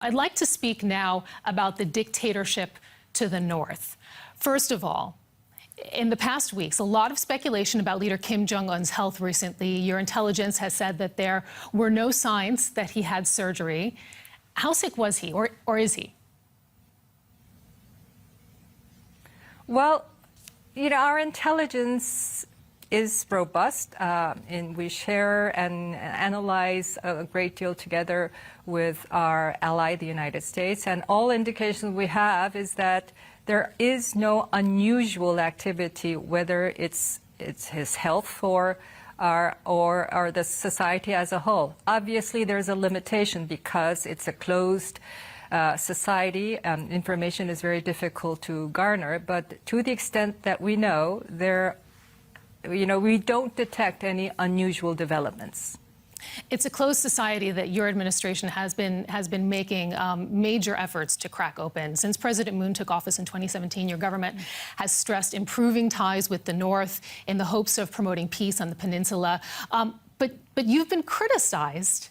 I'd like to speak now about the dictatorship to the north. First of all, in the past weeks, a lot of speculation about leader Kim Jong-un's health recently. Your intelligence has said that there were no signs that he had surgery. How sick was he, or is he? Well, our intelligence is robust, and we share and analyze a great deal together with our ally, the United States. And all indications we have is that there is no unusual activity, whether it's his health or the society as a whole. Obviously, there's a limitation because it's a closed society. Information is very difficult to garner, but to the extent that we know, we don't detect any unusual developments. It's a closed society that your administration has been making major efforts to crack open. Since President Moon took office in 2017, your government has stressed improving ties with the North in the hopes of promoting peace on the peninsula. But you've been criticized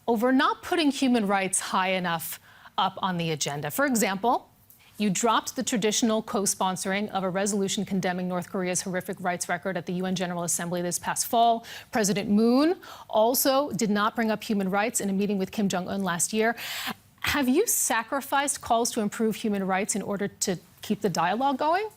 over not putting human rights high enough up on the agenda. For example, you dropped the traditional co-sponsoring of a resolution condemning North Korea's horrific rights record at the UN General Assembly this past fall. President Moon also did not bring up human rights in a meeting with Kim Jong-un last year. Have you sacrificed calls to improve human rights in order to keep the dialogue going?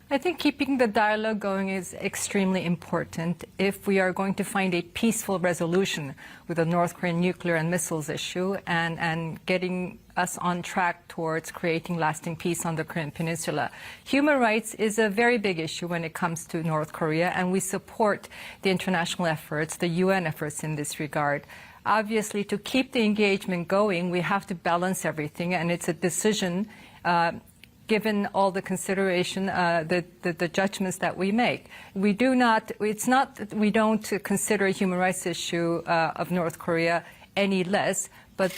I think keeping the dialogue going is extremely important if we are going to find a peaceful resolution with the North Korean nuclear and missiles issue and getting us on track towards creating lasting peace on the Korean Peninsula. Human rights is a very big issue when it comes to North Korea, and we support the international efforts, the UN efforts in this regard. Obviously, to keep the engagement going, we have to balance everything, and it's a decision given all the consideration, the judgments that we make. It's not that we don't consider a human rights issue of North Korea any less, but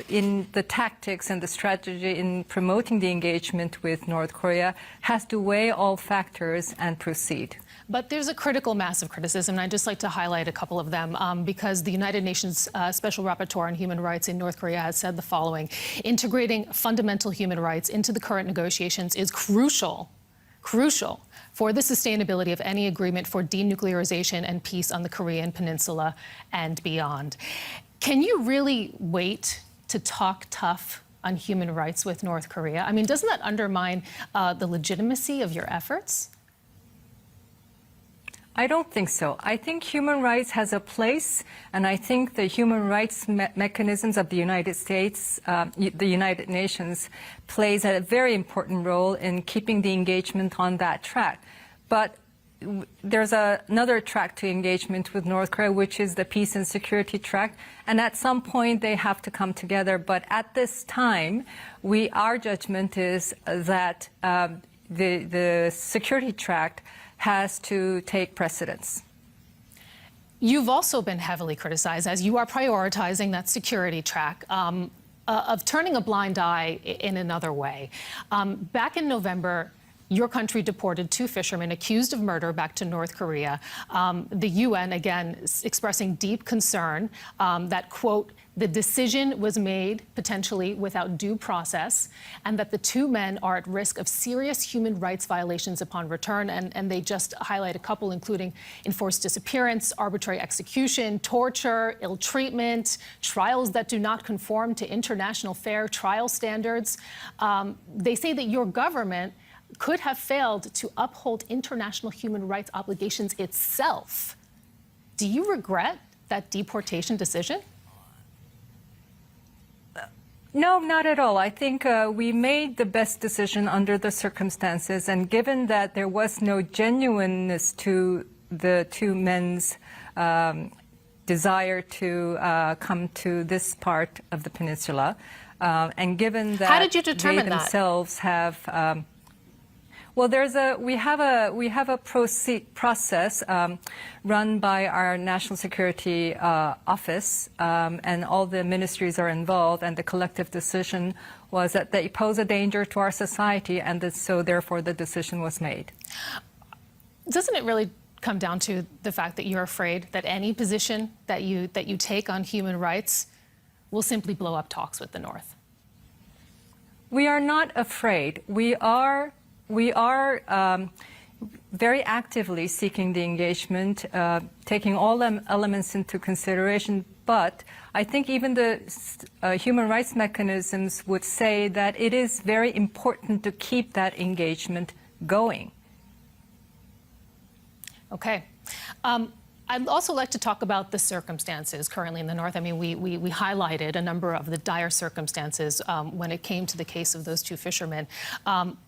in the tactics and the strategy in promoting the engagement with North Korea has to weigh all factors and proceed. But there's a critical mass of criticism, and I'd just like to highlight a couple of them because the United Nations Special Rapporteur on Human Rights in North Korea has said the following: integrating fundamental human rights into the current negotiations is crucial for the sustainability of any agreement for denuclearization and peace on the Korean Peninsula and beyond. Can you really wait to talk tough on human rights with North Korea? I mean, doesn't that undermine the legitimacy of your efforts? I don't think so. I think human rights has a place, and I think the human rights mechanisms of the United States, the United Nations, plays a very important role in keeping the engagement on that track. But there's another track to engagement with North Korea, which is the peace and security track. And at some point, they have to come together. But at this time, our judgment is that the security track has to take precedence. You've also been heavily criticized as you are prioritizing that security track of turning a blind eye in another way. Back in November, your country deported 2 fishermen accused of murder back to North Korea. The UN, again, expressing deep concern that, quote, the decision was made potentially without due process, and that the 2 men are at risk of serious human rights violations upon return. And they just highlight a couple, including enforced disappearance, arbitrary execution, torture, ill treatment, trials that do not conform to international fair trial standards. They say that your government could have failed to uphold international human rights obligations itself. Do you regret that deportation decision? No, not at all. I think we made the best decision under the circumstances, and given that there was no genuineness to the 2 men's desire to come to this part of the peninsula, and given that how did you determine they themselves have well, we have a process run by our National Security Office, and all the ministries are involved, and the collective decision was that they pose a danger to our society, and so therefore the decision was made. Doesn't it really come down to the fact that you're afraid that any position that you take on human rights will simply blow up talks with the North? We are not afraid. We are very actively seeking the engagement, taking all elements into consideration. But I think even the human rights mechanisms would say that it is very important to keep that engagement going. Okay. I'd also like to talk about the circumstances currently in the North. I mean, we highlighted a number of the dire circumstances when it came to the case of those two fishermen.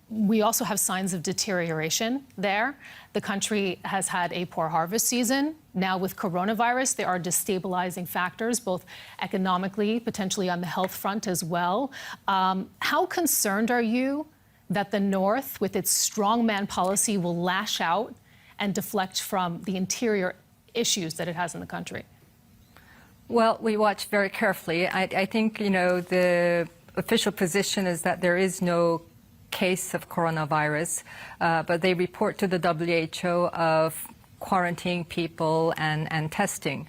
We also have signs of deterioration there. The country has had a poor harvest season. Now with coronavirus, there are destabilizing factors, both economically, potentially on the health front as well. How concerned are you that the North, with its strongman policy, will lash out and deflect from the interior issues that it has in the country? Well, we watch very carefully. I think, the official position is that there is no case of coronavirus, but they report to the WHO of quarantining people and testing.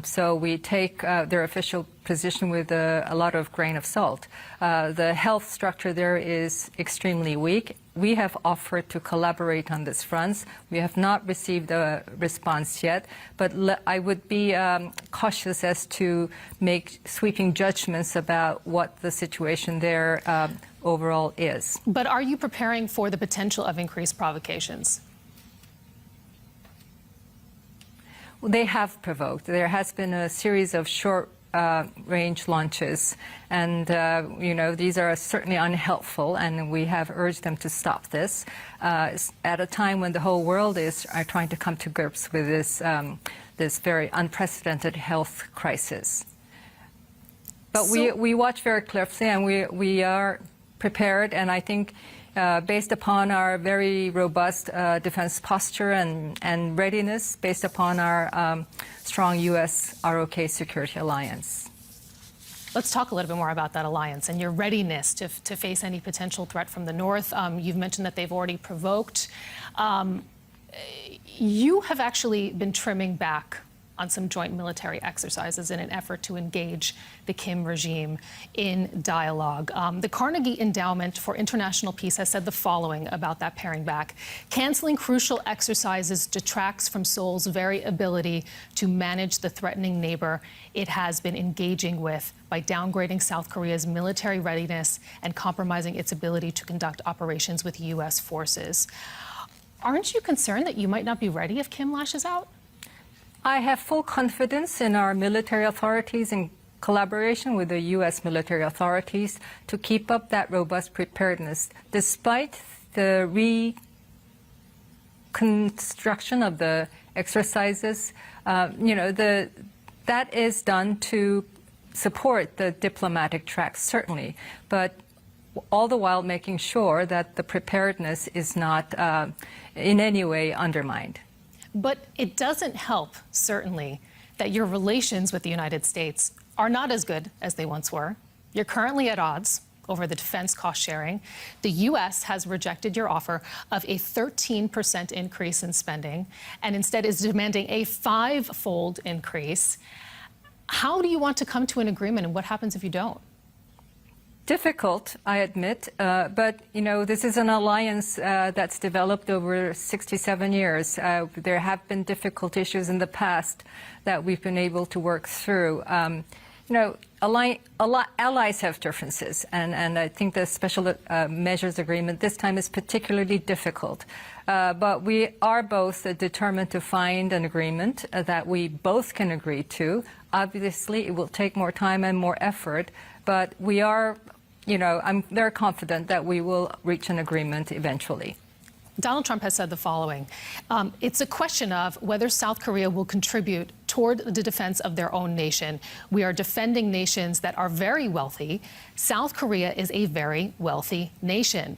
So we take their official position with a lot of grain of salt. The health structure there is extremely weak. We have offered to collaborate on this front. We have not received a response yet, but I would be cautious as to make sweeping judgments about what the situation there overall is. But are you preparing for the potential of increased provocations? They have provoked. There has been a series of short-range launches, and these are certainly unhelpful, and we have urged them to stop this at a time when the whole world are trying to come to grips with this very unprecedented health crisis. But we watch very closely, and we are prepared, and I think based upon our very robust defense posture and readiness, based upon our strong U.S. ROK security alliance. Let's talk a little bit more about that alliance and your readiness to face any potential threat from the North. You've mentioned that they've already provoked. You have actually been trimming back on some joint military exercises in an effort to engage the Kim regime in dialogue. The Carnegie Endowment for International Peace has said the following about that paring back. Canceling crucial exercises detracts from Seoul's very ability to manage the threatening neighbor it has been engaging with by downgrading South Korea's military readiness and compromising its ability to conduct operations with U.S. forces. Aren't you concerned that you might not be ready if Kim lashes out? I have full confidence in our military authorities in collaboration with the U.S. military authorities to keep up that robust preparedness despite the reconstruction of the exercises. That is done to support the diplomatic track, certainly, but all the while making sure that the preparedness is not in any way undermined. But it doesn't help, certainly, that your relations with the United States are not as good as they once were. You're currently at odds over the defense cost sharing. The U.S. has rejected your offer of a 13% increase in spending and instead is demanding a 5-fold increase. How do you want to come to an agreement, and what happens if you don't? Difficult, I admit, but this is an alliance that's developed over 67 years. There have been difficult issues in the past that we've been able to work through. Allies have differences, and I think the special measures agreement this time is particularly difficult. But we are both determined to find an agreement that we both can agree to. Obviously, it will take more time and more effort, but we are, I'm very confident that we will reach an agreement eventually. Donald Trump has said the following. It's a question of whether South Korea will contribute toward the defense of their own nation. We are defending nations that are very wealthy. South Korea is a very wealthy nation.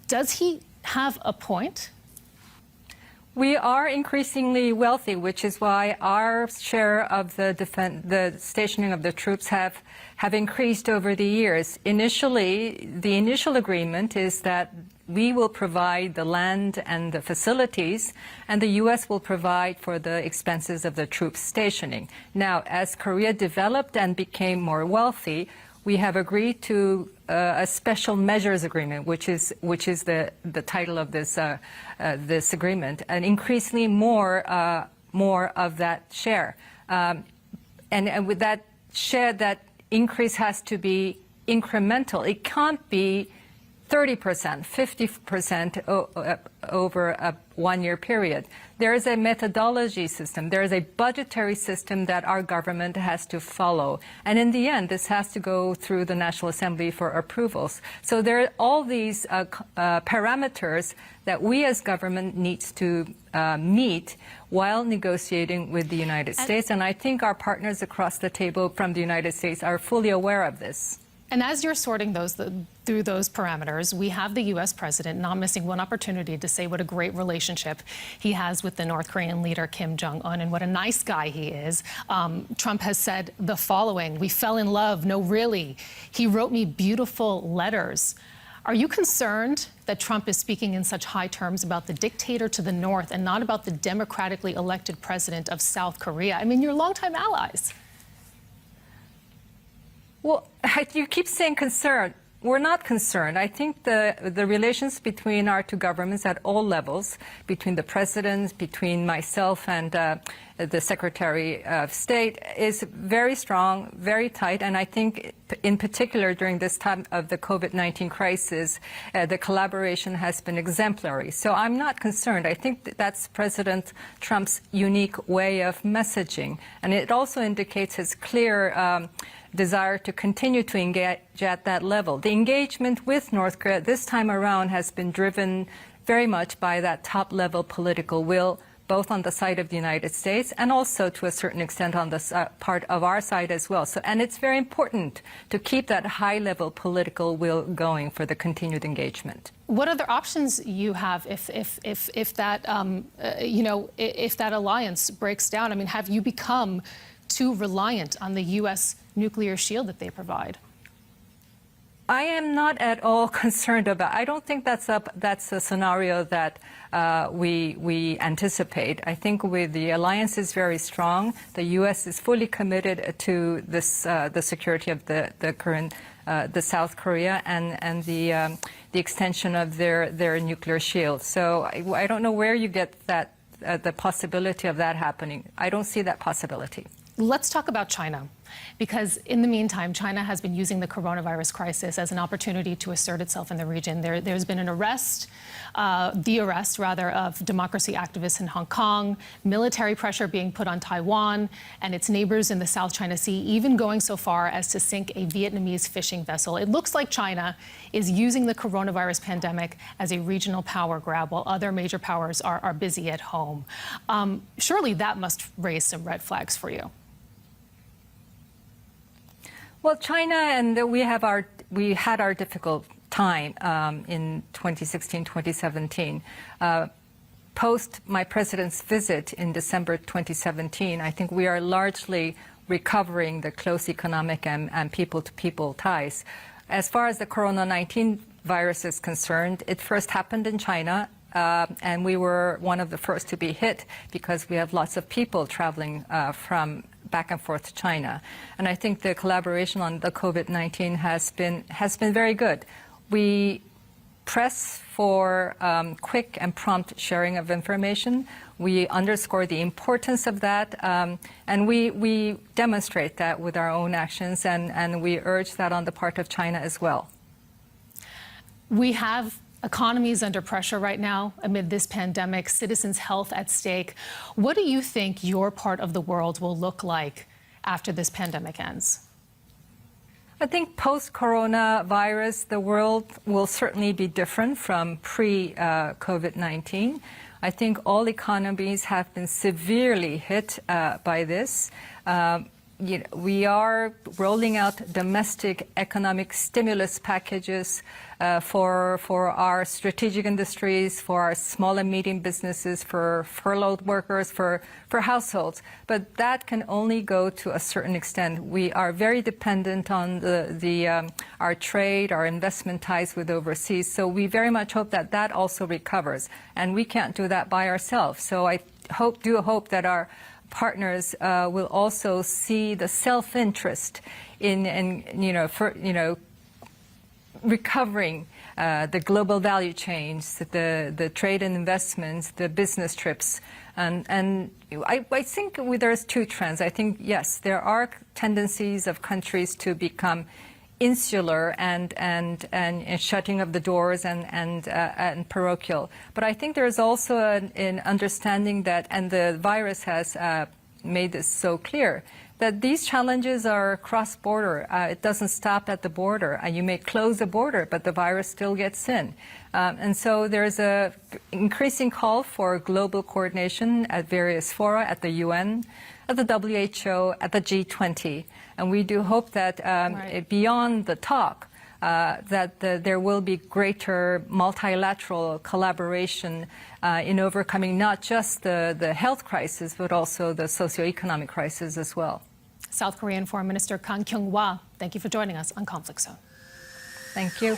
Does he have a point? We are increasingly wealthy, which is why our share of the stationing of the troops have increased over the years. Initially, the initial agreement is that we will provide the land and the facilities, and the U.S. will provide for the expenses of the troops stationing. Now, as Korea developed and became more wealthy, we have agreed to a special measures agreement, which is the title of this this agreement, and increasingly more of that share, and with that share, that increase has to be incremental. It can't be 30%, 50% over a one-year period. There is a methodology system. There is a budgetary system that our government has to follow. And in the end, this has to go through the National Assembly for approvals. So there are all these parameters that we as government needs to meet while negotiating with the United States. And I think our partners across the table from the United States are fully aware of this. And as you're sorting through those parameters, we have the U.S. president not missing one opportunity to say what a great relationship he has with the North Korean leader Kim Jong-un and what a nice guy he is. Trump has said the following: "We fell in love. No, really. He wrote me beautiful letters." Are you concerned that Trump is speaking in such high terms about the dictator to the north and not about the democratically elected president of South Korea? I mean, you're longtime allies. Well, you keep saying concerned. We're not concerned. I think the relations between our two governments at all levels, between the president, between myself and the Secretary of State, is very strong, very tight. And I think in particular during this time of the COVID-19 crisis, the collaboration has been exemplary. So I'm not concerned. I think that's President Trump's unique way of messaging. And it also indicates his clear desire to continue to engage at that level. The engagement with North Korea this time around has been driven very much by that top-level political will, both on the side of the United States and also to a certain extent on the part of our side as well. So, and it's very important to keep that high-level political will going for the continued engagement. What other options you have if that if that alliance breaks down? I mean, have you become too reliant on the U.S. nuclear shield that they provide? I am not at all concerned about. I don't think that's a scenario that we anticipate. I think the alliance is very strong. The U.S. is fully committed to this the security of the current the South Korea and the extension of their nuclear shield. So I don't know where you get that the possibility of that happening. I don't see that possibility. Let's talk about China, because in the meantime, China has been using the coronavirus crisis as an opportunity to assert itself in the region. There's been an arrest, the arrest rather, of democracy activists in Hong Kong, military pressure being put on Taiwan and its neighbors in the South China Sea, even going so far as to sink a Vietnamese fishing vessel. It looks like China is using the coronavirus pandemic as a regional power grab while other major powers are busy at home. Surely that must raise some red flags for you. Well, China and we had our difficult time in 2016, 2017. Post my president's visit in December 2017, I think we are largely recovering the close economic and people-to-people ties. As far as the Corona-19 virus is concerned, it first happened in China. And we were one of the first to be hit because we have lots of people traveling from back and forth to China. And I think the collaboration on the COVID-19 has been very good. We press for quick and prompt sharing of information. We underscore the importance of that, and we demonstrate that with our own actions, and we urge that on the part of China as well. We have economies under pressure right now amid this pandemic, citizens' health at stake. What do you think your part of the world will look like after this pandemic ends? I think post-coronavirus, the world will certainly be different from pre-COVID-19. I think all economies have been severely hit by this. We are rolling out domestic economic stimulus packages for our strategic industries, for our small and medium businesses, for furloughed workers, for households. But that can only go to a certain extent. We are very dependent on our trade, our investment ties with overseas. So we very much hope that that also recovers. And we can't do that by ourselves. So I do hope that our partners will also see the self-interest in recovering the global value chains, the trade and investments, the business trips. And I think there's two trends. I think, yes, there are tendencies of countries to become insular and shutting of the doors and parochial. But I think there's also an understanding that, and the virus has made this so clear, that these challenges are cross-border. It doesn't stop at the border. You may close the border, but the virus still gets in. And so there's an increasing call for global coordination at various fora, at the UN, at the WHO, at the G20. And we do hope that beyond the talk, that there will be greater multilateral collaboration in overcoming not just the health crisis, but also the socioeconomic crisis as well. South Korean Foreign Minister Kang Kyung-hwa, thank you for joining us on Conflict Zone. Thank you.